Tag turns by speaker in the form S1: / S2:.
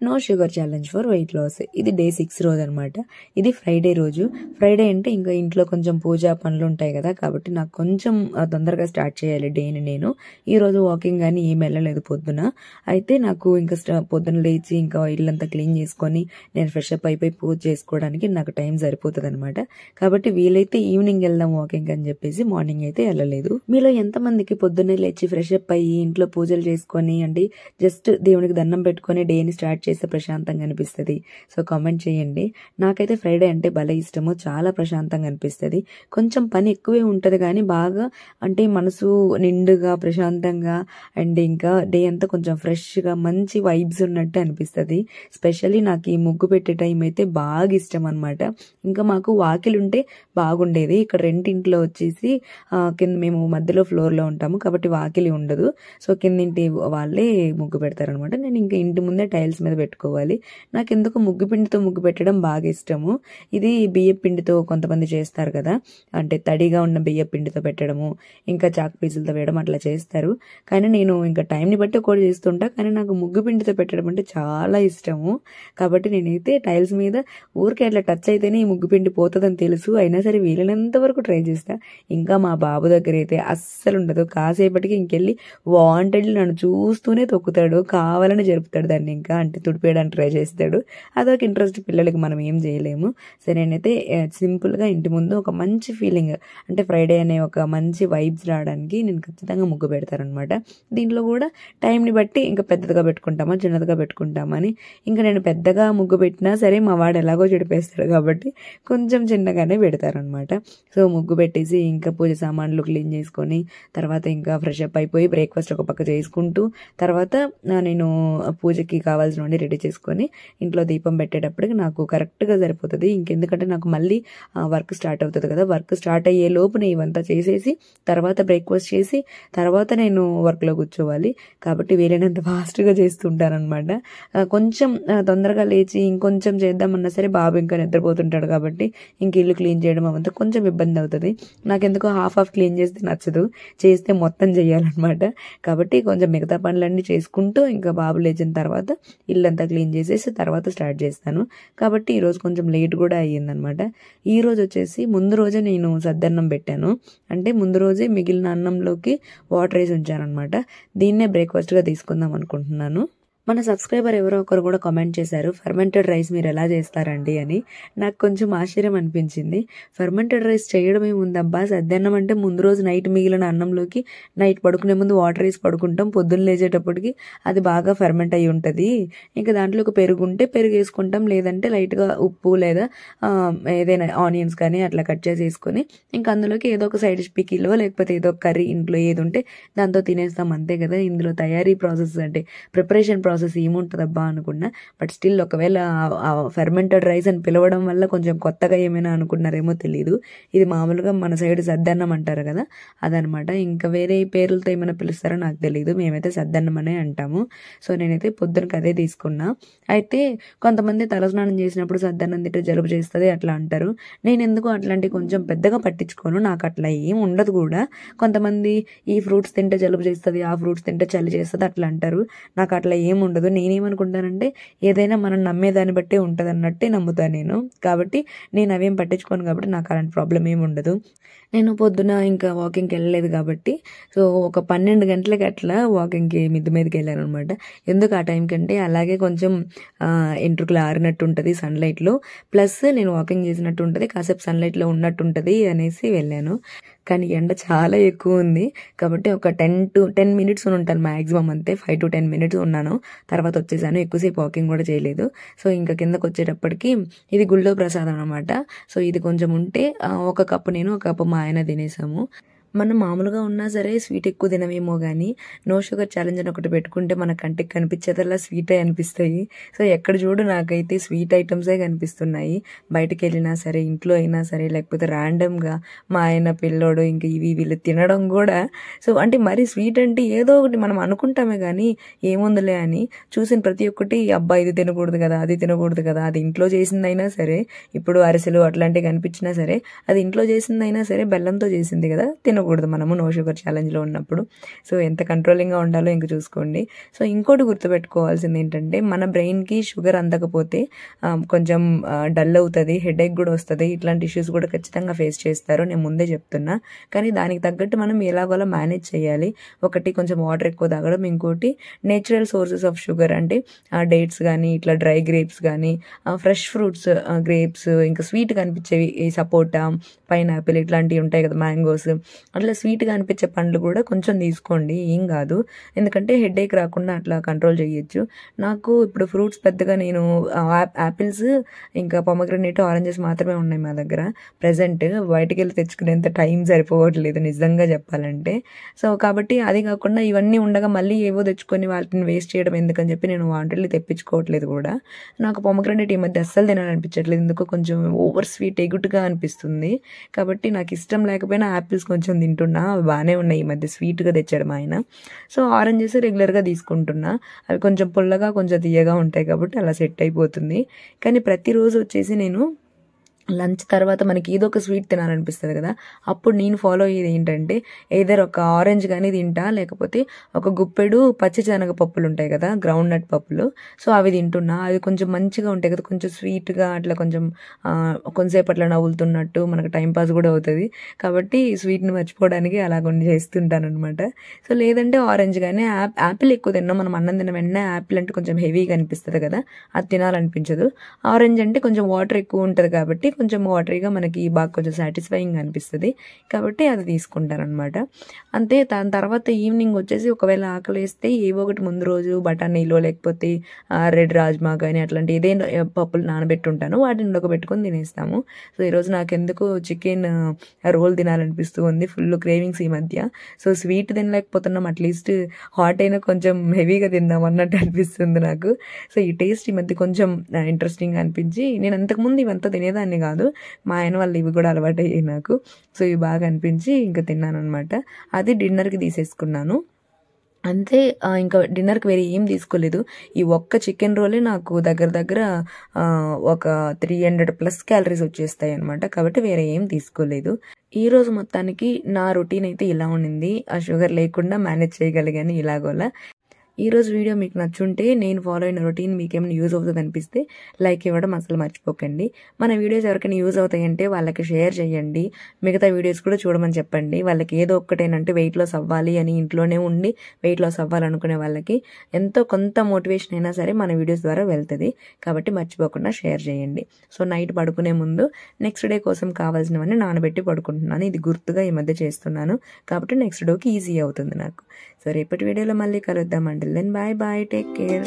S1: No sugar challenge for weight loss. ఇది day 6 రోజు అనమాట. ఇది ఫ్రైడే రోజు. ఫ్రైడే అంటే ఇంకా ఇంట్లో కొంచెం పూజా పనులు ఉంటాయి కదా, కాబట్టి నాకు కొంచెం తొందరగా స్టార్ట్ చేయాలి డేని. నేను ఈరోజు వాకింగ్ కానీ ఏం వెళ్ళలేదు పొద్దున. అయితే నాకు ఇంకా పొద్దున లేచి ఇంకా ఇల్లంతా క్లీన్ చేసుకొని నేను ఫ్రెష్ అప్ అయిపోయి పూజ చేసుకోవడానికి నాకు టైం సరిపోతుంది అనమాట. కాబట్టి వీలైతే ఈవినింగ్ వెళ్దాం వాకింగ్ అని చెప్పేసి మార్నింగ్ అయితే వెళ్ళలేదు. మీలో ఎంతమందికి పొద్దున్నే లేచి ఫ్రెష్ అప్ అయ్యి ఇంట్లో పూజలు చేసుకొని అంటే జస్ట్ దేవునికి దండం పెట్టుకొని డేని స్టార్ట్ చేస్తే ప్రశాంతంగా అనిపిస్తుంది? సో కామెంట్ చేయండి. నాకైతే ఫ్రైడే అంటే భలే ఇష్టము, చాలా ప్రశాంతంగా అనిపిస్తుంది. కొంచెం పని ఎక్కువే ఉంటుంది కానీ బాగా అంటే మనసు నిండుగా ప్రశాంతంగా అండ్ ఇంకా డే అంతా కొంచెం ఫ్రెష్గా మంచి వైబ్స్ ఉన్నట్టు అనిపిస్తుంది. స్పెషల్లీ నాకు ఈ ముగ్గు పెట్టే టైం అయితే బాగా ఇష్టం అనమాట. ఇంకా మాకు వాకిలి ఉంటే బాగుండేది. ఇక్కడ రెంటింట్లో వచ్చేసి కింద మేము మధ్యలో ఫ్లోర్లో ఉంటాము కాబట్టి వాకిలి ఉండదు. సో కిందింటి వాళ్ళే ముగ్గు పెడతారనమాట. నేను ఇంకా ఇంటి ముందే టైల్స్ మీద పెట్టుకోవాలి. నాకు ఎందుకు ముగ్గు పిండితో ముగ్గు పెట్టడం బాగా ఇష్టము. ఇది బియ్య పిండితో కొంతమంది చేస్తారు కదా, అంటే తడిగా ఉన్న బియ్య పిండితో పెట్టడము, ఇంకా చాక్ పీసులతో వేయడం అట్లా చేస్తారు. కానీ నేను ఇంకా టైంని బట్టి ఒకటి చేస్తుంటా, కానీ నాకు ముగ్గు పిండితో పెట్టడం అంటే చాలా ఇష్టము. కాబట్టి నేనైతే టైల్స్ మీద ఊరికే అట్లా టచ్ అయితేనే ఈ ముగ్గు పిండి పోతుందని తెలుసు, అయినా సరే వీలైనంత వరకు ట్రై చేస్తా. ఇంకా మా బాబు దగ్గర అయితే అస్సలు ఉండదు. కాసేపటికి ఇంకెళ్ళి వాంటెడ్లీ నన్ను చూస్తూనే తొక్కుతాడు, కావాలని జరుపుతాడు దాన్ని, ఇంకా అంటే తుడిపేయడానికి ట్రై చేస్తాడు. అదొక ఇంట్రెస్ట్ పిల్లలకి, మనం ఏం చేయలేము. సో నేనైతే సింపుల్గా ఇంటి ముందు ఒక మంచి ఫీలింగ్ అంటే ఫ్రైడే అనే ఒక మంచి వైబ్స్ రావడానికి నేను ఖచ్చితంగా ముగ్గు పెడతానమాట. దీంట్లో కూడా టైంని బట్టి ఇంకా పెద్దదిగా పెట్టుకుంటామా చిన్నదిగా పెట్టుకుంటామని, ఇంకా నేను పెద్దగా ముగ్గు పెట్టినా సరే మా వాడు ఎలాగో చెడిపేస్తాడు కాబట్టి కొంచెం చిన్నగానే పెడతారనమాట. సో ముగ్గు పెట్టేసి ఇంకా పూజ సామాన్లు క్లీన్ చేసుకొని తర్వాత ఇంకా ఫ్రెష్ అప్ అయిపోయి బ్రేక్ఫాస్ట్ ఒక పక్క చేసుకుంటూ తర్వాత నేను పూజకి కావాల్సినవన్నీ రెడీ చేసుకొని ఇంట్లో దీపం పెట్టేటప్పటికి నాకు కరెక్ట్గా సరిపోతుంది. ఇంకెందుకంటే నాకు మళ్ళీ వర్క్ స్టార్ట్ అవుతుంది కదా, వర్క్ స్టార్ట్ అయ్యే లోపు నేను ఇవంతా చేసేసి తర్వాత బ్రేక్ఫాస్ట్ చేసి తర్వాత నేను వర్క్లో కూర్చోవాలి. కాబట్టి వీలైనంత ఫాస్ట్గా చేస్తుంటానమాట. కొంచెం తొందరగా లేచి ఇంకొంచెం చేద్దామన్నా సరే బాబు ఇంకా నిద్రపోతుంటాడు కాబట్టి ఇంక ఇల్లు క్లీన్ చేయడం అవంతా కొంచెం ఇబ్బంది అవుతుంది. నాకెందుకో హాఫ్ క్లీన్ చేస్తే నచ్చదు, చేస్తే మొత్తం చేయాలన్నమాట. కాబట్టి కొంచెం మిగతా పనులన్నీ చేసుకుంటూ ఇంకా బాబు లేచిన తర్వాత ఇల్లంతా క్లీన్ చేసేసి తర్వాత స్టార్ట్ చేస్తాను. కాబట్టి ఈరోజు కొంచెం లేట్ కూడా అయ్యిందనమాట. ఈ రోజు వచ్చేసి ముందు రోజే నేను సద్దన్నం పెట్టాను, అంటే ముందు రోజే మిగిలిన అన్నంలోకి వాటర్ వేసి ఉంచాను అనమాట. దీన్నే బ్రేక్ఫాస్ట్గా తీసుకుందాం అనుకుంటున్నాను. మన సబ్స్క్రైబర్ ఎవరో ఒకరు కూడా కామెంట్ చేశారు, ఫర్మెంటెడ్ రైస్ మీరు ఎలా చేస్తారండి అని. నాకు కొంచెం ఆశ్చర్యం అనిపించింది. ఫర్మెంటెడ్ రైస్ చేయడం ఏముందబ్బా, సద్దన్నం అంటే ముందు రోజు నైట్ మిగిలిన అన్నంలోకి నైట్ పడుకునే ముందు వాటర్ వేసి పడుకుంటాం, పొద్దున్న లేచేటప్పటికి అది బాగా ఫర్మెంట్ అయి ఉంటుంది. ఇంకా దాంట్లో ఒక పెరుగు ఉంటే పెరుగు వేసుకుంటాం, లేదంటే లైట్గా ఉప్పు లేదా ఏదైనా ఆనియన్స్ కానీ అట్లా కట్ చేసి వేసుకొని ఇంకా అందులోకి ఏదో ఒక సైడ్ డిష్ పికిలో లేకపోతే ఏదో ఒక కర్రీ ఇంట్లో ఏది ఉంటే దాంతో తినేస్తాం, అంతే కదా. ఇందులో తయారీ ప్రాసెస్ అంటే ప్రిపరేషన్ ప్రాసెస్ ఏముంటుందబ్బా అనుకున్నా. బట్ స్టిల్ ఒకవేళ ఫెర్మెంటెడ్ రైస్ అని పిలవడం వల్ల కొంచెం కొత్తగా ఏమైనా అనుకున్నారేమో తెలియదు. ఇది మామూలుగా మన సైడ్ సద్దన్నం అంటారు కదా, అదనమాట. ఇంకా వేరే పేర్లతో ఏమైనా పిలుస్తారో నాకు తెలియదు, మేమైతే సద్దన్నం అనే అంటాము. సో నేనైతే పొద్దునకి అదే తీసుకున్నా. అయితే కొంతమంది తలస్నానం చేసినప్పుడు సద్దన్నం తింటే జలుబు చేస్తుంది అట్లా అంటారు. నేను ఎందుకు అట్లాంటి కొంచెం పెద్దగా పట్టించుకోను, నాకు అట్లా ఏం ఉండదు కూడా. కొంతమంది ఈ ఫ్రూట్స్ తింటే జలుబు చేస్తుంది, ఆ ఫ్రూట్స్ తింటే చలి చేస్తుంది అట్లా అంటారు. నాకు అట్లా ఏం ఉండదు. నేనేమనుకుంటానంటే ఏదైనా మనం నమ్మేదాన్ని బట్టే ఉంటుంది అన్నట్టే నమ్ముతాను నేను. కాబట్టి నేను అవేం పట్టించుకోను కాబట్టి నాకు అలాంటి ప్రాబ్లం ఏమి ఉండదు. నేను పొద్దున ఇంకా వాకింగ్కి వెళ్ళలేదు కాబట్టి సో ఒక 12 గంటలకి అట్లా వాకింగ్కి మిద్ది మీదకి వెళ్ళాను అనమాట. ఎందుకు ఆ టైం కంటే అలాగే కొంచెం ఎంట్రుకలు ఆరినట్టు ఉంటుంది సన్లైట్లో, ప్లస్ నేను వాకింగ్ చేసినట్టు ఉంటుంది, కాసేపు సన్లైట్లో ఉన్నట్టు ఉంటుంది అనేసి వెళ్ళాను. కానీ ఎండ చాలా ఎక్కువ ఉంది కాబట్టి ఒక 10 మినిట్స్ ఉంటాను మ్యాక్సిమం, అంతే 5 to 10 మినిట్స్ ఉన్నాను. తర్వాత వచ్చేసాను, ఎక్కువసేపు వాకింగ్ కూడా చేయలేదు. సో ఇంకా కిందకు వచ్చేటప్పటికి ఇది గుళ్ళో ప్రసాదం అనమాట. సో ఇది కొంచెం ఉంటే ఒక కప్పు నేను ఒక కప్పు మా ఆయన తినేసాము. మనం మామూలుగా ఉన్నా సరే స్వీట్ ఎక్కువ తినవేమో కానీ నో షుగర్ ఛాలెంజ్ అని ఒకటి పెట్టుకుంటే మన కంటికి కనిపించేదల్లా స్వీటే అనిపిస్తాయి. సో ఎక్కడ చూడు నాకైతే స్వీట్ ఐటమ్సే కనిపిస్తున్నాయి. బయటకు వెళ్ళినా సరే ఇంట్లో అయినా సరే లేకపోతే ర్యాండమ్గా మా ఆయన పిల్లోడు ఇంకా వీళ్ళు తినడం కూడా. సో అంటే మరి స్వీట్ అంటే ఏదో ఒకటి మనం అనుకుంటామే కానీ ఏముందిలే అని చూసిన ప్రతి ఒక్కటి అబ్బా ఇది తినకూడదు కదా, అది తినకూడదు కదా, అది ఇంట్లో చేసిందైనా సరే, ఇప్పుడు అరిసెలు అట్లాంటివి కనిపించినా సరే అది ఇంట్లో చేసిందైనా సరే బెల్లంతో చేసింది కదా, తినకూడదు మనము నో షుగర్ ఛాలెంజ్లో ఉన్నప్పుడు. సో ఎంత కంట్రోలింగ్గా ఉండాలో ఇంక చూసుకోండి. సో ఇంకోటి గుర్తుపెట్టుకోవాల్సింది ఏంటంటే మన బ్రెయిన్కి షుగర్ అందకపోతే కొంచెం డల్ అవుతుంది, హెడేక్ కూడా వస్తుంది. ఇట్లాంటి ఇష్యూస్ కూడా ఖచ్చితంగా ఫేస్ చేస్తారు, నేను ముందే చెప్తున్నా. కానీ దానికి తగ్గట్టు మనం ఎలాగోలా మేనేజ్ చేయాలి. ఒకటి కొంచెం వాటర్ ఎక్కువ తాగడం, ఇంకోటి నేచురల్ సోర్సెస్ ఆఫ్ షుగర్ అంటే డేట్స్ కానీ ఇట్లా డ్రై గ్రేప్స్ కానీ ఫ్రెష్ ఫ్రూట్స్, గ్రేప్స్, ఇంకా స్వీట్గా అనిపించేవి ఈ సపోటా, పైనాపిల్ ఇట్లాంటివి ఉంటాయి కదా, మ్యాంగోస్, అట్లా స్వీట్గా అనిపించే పండ్లు కూడా కొంచెం తీసుకోండి, ఏం కాదు. ఎందుకంటే హెడేక్ రాకుండా అట్లా కంట్రోల్ చేయొచ్చు. నాకు ఇప్పుడు ఫ్రూట్స్ పెద్దగా నేను యాపిల్స్ ఇంకా పొమగ్రనేట్, ఆరెంజెస్ మాత్రమే ఉన్నాయి మా దగ్గర ప్రజెంట్. బయటికి వెళ్ళి తెచ్చుకునేంత టైం సరిపోవట్లేదు నిజంగా చెప్పాలంటే. సో కాబట్టి అది కాకుండా ఇవన్నీ ఉండగా మళ్ళీ ఏవో తెచ్చుకొని వాటిని వేస్ట్ చేయడం ఎందుకని చెప్పి నేను వాటిని తెప్పించుకోవట్లేదు కూడా. నాకు పొమగ్రనేట్ ఈ మధ్య అస్సలు తినాలనిపించట్లేదు, ఎందుకో కొంచెం ఓవర్ స్వీట్ ఎగుటుగా అనిపిస్తుంది. కాబట్టి నాకు ఇష్టం లేకపోయినా యాపిల్స్ కొంచెం తింటున్నా, అవి బాగానే ఉన్నాయి. ఈ మధ్య స్వీట్గా తెచ్చాడు మా ఆయన. సో ఆరెంజెస్ రెగ్యులర్గా తీసుకుంటున్నా, అవి కొంచెం పుల్లగా కొంచెం తీయగా ఉంటాయి కాబట్టి అలా సెట్ అయిపోతుంది. కానీ ప్రతిరోజు వచ్చేసి నేను లంచ్ తర్వాత మనకి ఏదో ఒక స్వీట్ తినాలనిపిస్తుంది కదా, అప్పుడు నేను ఫాలో అయ్యేది ఏంటంటే ఏదర్ ఒక ఆరెంజ్ కానీ తింటా, లేకపోతే ఒక గుప్పెడు పచ్చిశనగ పప్పులు ఉంటాయి కదా, గ్రౌండ్ నట్ పప్పులు. సో అవి తింటున్నా, అవి కొంచెం మంచిగా ఉంటాయి కదా, కొంచెం స్వీట్గా అట్లా కొంచెం కొంతసేపు అట్లా నవ్వులుతున్నట్టు మనకు టైంపాస్ కూడా అవుతుంది. కాబట్టి స్వీట్ని మర్చిపోవడానికి అలా కొన్ని చేస్తుంటాను అనమాట. సో లేదంటే ఆరెంజ్ కానీ యాపిల్ ఎక్కువ తిన్నాం, మనం అన్నం తిన్న వెంటనే యాపిల్ అంటే కొంచెం హెవీగా అనిపిస్తుంది కదా, అది తినాలనిపించదు. ఆరెంజ్ అంటే కొంచెం వాటర్ ఎక్కువ ఉంటుంది కాబట్టి కొంచెం వాటరీగా మనకి బాగా కొంచెం సాటిస్ఫైయింగ్ అనిపిస్తుంది, కాబట్టి అది తీసుకుంటాను అనమాట. అంతే. దాని తర్వాత ఈవినింగ్ వచ్చేసి ఒకవేళ ఆకలి వేస్తే ఏవో ఒకటి ముందు రోజు బఠానీలో లేకపోతే రెడ్ రాజ్మా కానీ అట్లాంటి ఏదైనా పప్పులు నానబెట్టుంటాను, వాటిని ఉడకబెట్టుకొని తినేస్తాము. సో ఈరోజు నాకు ఎందుకు చికెన్ రోల్ తినాలనిపిస్తూ ఉంది, ఫుల్ క్రేవింగ్స్ ఈ మధ్య. సో స్వీట్ తినలేకపోతున్నాం, అట్లీస్ట్ హాట్ అయినా కొంచెం హెవీగా తిందాం అన్నట్టు అనిపిస్తుంది నాకు. సో ఈ టేస్ట్ ఈ మధ్య కొంచెం ఇంట్రెస్టింగ్గా అనిపించి, నేను అంతకుముందు ఇవంతా తినేదాన్ని కాదు, మా ఆయన వాళ్ళు ఇవి కూడా అలవాటు అయ్యాయి నాకు. సో ఇవి బాగా అనిపించి ఇంకా తిన్నాను అనమాట. అది డిన్నర్కి తీసేసుకున్నాను అంతే. ఇంకా డిన్నర్కి వేరే ఏం తీసుకోలేదు. ఈ ఒక్క చికెన్ రోలే నాకు దగ్గర ఒక 300+ క్యాలరీస్ వచ్చేస్తాయి అనమాట. కాబట్టి వేరే ఏం తీసుకోలేదు. ఈరోజు మొత్తానికి నా రొటీన్ అయితే ఇలా ఉండింది. ఆ షుగర్ లేకుండా మేనేజ్ చేయగలిగాను ఇలాగోలా. ఈరోజు వీడియో మీకు నచ్చుంటే, నేను ఫాలో అయిన రొటీన్ మీకు ఏమైనా యూజ్ అవుతుంది అనిపిస్తే లైక్ ఇవ్వడం అసలు మర్చిపోకండి. మన వీడియోస్ ఎవరికైనా యూజ్ అవుతాయంటే వాళ్ళకి షేర్ చేయండి, మిగతా వీడియోస్ కూడా చూడమని చెప్పండి. వాళ్ళకి ఏదో ఒక్కటేనంటే వెయిట్ లాస్ అవ్వాలి అని ఇంట్లోనే ఉండి వెయిట్ లాస్ అవ్వాలనుకునే వాళ్ళకి ఎంతో కొంత మోటివేషన్ అయినా సరే మన వీడియోస్ ద్వారా వెళ్తుంది. కాబట్టి మర్చిపోకుండా షేర్ చేయండి. సో నైట్ పడుకునే ముందు నెక్స్ట్ డే కోసం కావాల్సినవన్నీ నానబెట్టి పడుకుంటున్నాను. ఇది గుర్తుగా ఈ మధ్య చేస్తున్నాను కాబట్టి నెక్స్ట్ డేకి ఈజీ అవుతుంది నాకు. సో రేపటి వీడియోలో మళ్ళీ కలుద్దామండి. Then bye bye, take care.